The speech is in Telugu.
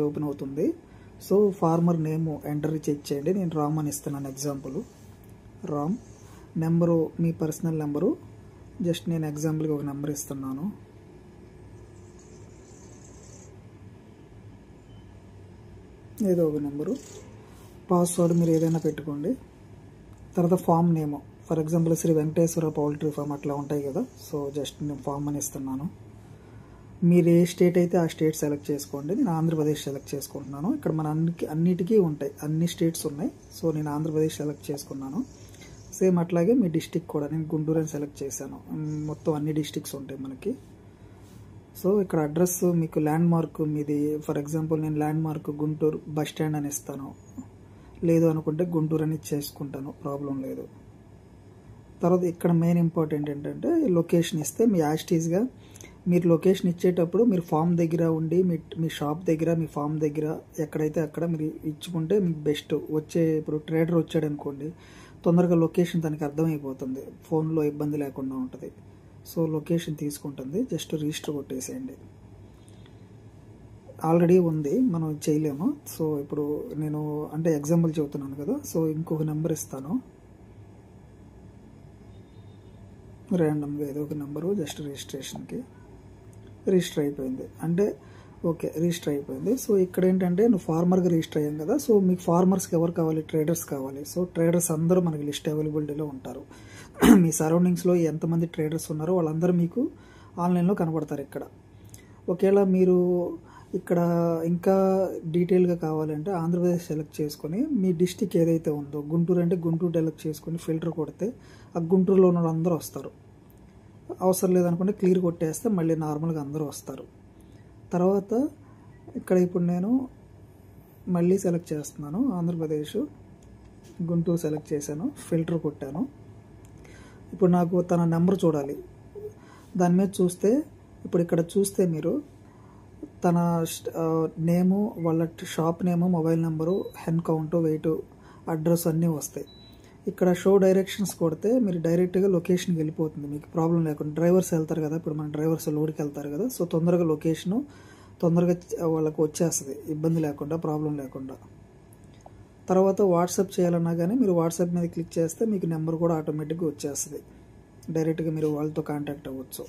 ఓపెన్ అవుతుంది. సో ఫార్మర్ నేమ్ ఎంటర్ చేయండి. నేను రామ్ అని ఇస్తున్నాను ఎగ్జాంపుల్. రామ్ నెంబరు మీ పర్సనల్ నెంబరు, జస్ట్ నేను ఎగ్జాంపుల్గా ఒక నెంబర్ ఇస్తున్నాను. ఏదో ఒక నెంబరు. పాస్వర్డ్ మీరు ఏదైనా పెట్టుకోండి. తర్వాత farm name, for example Shri Venkateswara poultry farm అట్లా ఉంటాయి కదా. సో జస్ట్ నేను ఫామ్ అని ఇస్తున్నాను. మీరు ఏ స్టేట్ అయితే ఆ స్టేట్ సెలెక్ట్ చేసుకోండి. నేను ఆంధ్రప్రదేశ్ సెలెక్ట్ చేసుకుంటున్నాను. ఇక్కడ మన అన్నిటికీ ఉంటాయి, అన్ని స్టేట్స్ ఉన్నాయి. సో నేను ఆంధ్రప్రదేశ్ సెలెక్ట్ చేసుకున్నాను. సేమ్ అట్లాగే మీ డిస్టిక్ కూడా నేను గుంటూరు అని సెలెక్ట్ చేశాను. మొత్తం అన్ని డిస్టిక్స్ ఉంటాయి మనకి. సో ఇక్కడ అడ్రస్ మీకు ల్యాండ్ మార్క్ మీది, ఫర్ ఎగ్జాంపుల్ నేను land mark Guntur bus stand అని ఇస్తాను. లేదు అనుకుంటే గుంటూరు అని చేసుకుంటాను, ప్రాబ్లం లేదు. తర్వాత ఇక్కడ మెయిన్ ఇంపార్టెంట్ ఏంటంటే లొకేషన్ ఇస్తే మీ యాస్టీస్గా మీరు లొకేషన్ ఇచ్చేటప్పుడు మీరు ఫామ్ దగ్గర ఉండి మీ షాప్ దగ్గర మీ ఫామ్ దగ్గర ఎక్కడైతే అక్కడ మీరు ఇచ్చుకుంటే మీకు బెస్ట్. ఇప్పుడు ట్రేడర్ వచ్చాడు అనుకోండి, తొందరగా లొకేషన్ తనకి అర్థమైపోతుంది, ఫోన్లో ఇబ్బంది లేకుండా ఉంటుంది. సో లొకేషన్ తీసుకుంటుంది. జస్ట్ రిజిస్టర్ కొట్టేసేయండి. ఆల్రెడీ ఉంది, మనం చేయలేము. సో ఇప్పుడు నేను అంటే ఎగ్జాంపుల్ చెబుతున్నాను కదా. సో ఇంకొక నెంబర్ ఇస్తాను, ర్యాండమ్గా ఏదో ఒక నెంబరు. జస్ట్ రిజిస్ట్రేషన్కి రిజిస్టర్ అయిపోయింది అంటే ఓకే, రిజిస్టర్ అయిపోయింది. సో ఇక్కడ ఏంటంటే నువ్వు ఫార్మర్గా రిజిస్టర్ అయ్యాం కదా. సో మీకు ఫార్మర్స్కి ఎవరు కావాలి? ట్రేడర్స్ కావాలి. సో ట్రేడర్స్ అందరూ మనకి లిస్ట్ అవైలబిలిటీలో ఉంటారు. మీ సరౌండింగ్స్లో ఎంతమంది ట్రేడర్స్ ఉన్నారో వాళ్ళందరూ మీకు ఆన్లైన్లో కనబడతారు ఇక్కడ. ఒకవేళ మీరు ఇక్కడ ఇంకా డీటెయిల్గా కావాలంటే ఆంధ్రప్రదేశ్ సెలెక్ట్ చేసుకొని మీ డిస్టిక్ ఏదైతే ఉందో, గుంటూరు అంటే గుంటూరు సెలెక్ట్ చేసుకొని ఫిల్టర్ కొడితే ఆ గుంటూరులో ఉన్న అందరూ వస్తారు. అవసరం లేదనుకుంటే క్లియర్ కొట్టేస్తే మళ్ళీ నార్మల్గా అందరూ వస్తారు. తర్వాత ఇక్కడ ఇప్పుడు నేను మళ్ళీ సెలెక్ట్ చేస్తున్నాను. ఆంధ్రప్రదేశ్ గుంటూరు సెలెక్ట్ చేశాను, ఫిల్టర్ కొట్టాను. ఇప్పుడు నాకు తన నెంబర్ చూడాలి. దాని మీద చూస్తే ఇప్పుడు ఇక్కడ చూస్తే మీరు తన నేము, వాళ్ళ shop name, mobile number, hen count, weight, address అన్నీ వస్తాయి. ఇక్కడ షో డైరెక్షన్స్ కొడితే మీరు డైరెక్ట్గా లొకేషన్కి వెళ్ళిపోతుంది, మీకు ప్రాబ్లం లేకుండా. డ్రైవర్స్ వెళ్తారు కదా, ఇప్పుడు మన డ్రైవర్స్ లోడ్కి వెళ్తారు కదా. సో తొందరగా లొకేషను తొందరగా వాళ్ళకు వచ్చేస్తుంది, ఇబ్బంది లేకుండా, ప్రాబ్లం లేకుండా. తర్వాత వాట్సాప్ చేయాలన్నా కానీ మీరు వాట్సాప్ మీద క్లిక్ చేస్తే మీకు నెంబర్ కూడా ఆటోమేటిక్గా వచ్చేస్తుంది. డైరెక్ట్గా మీరు వాళ్ళతో కాంటాక్ట్ అవ్వచ్చు.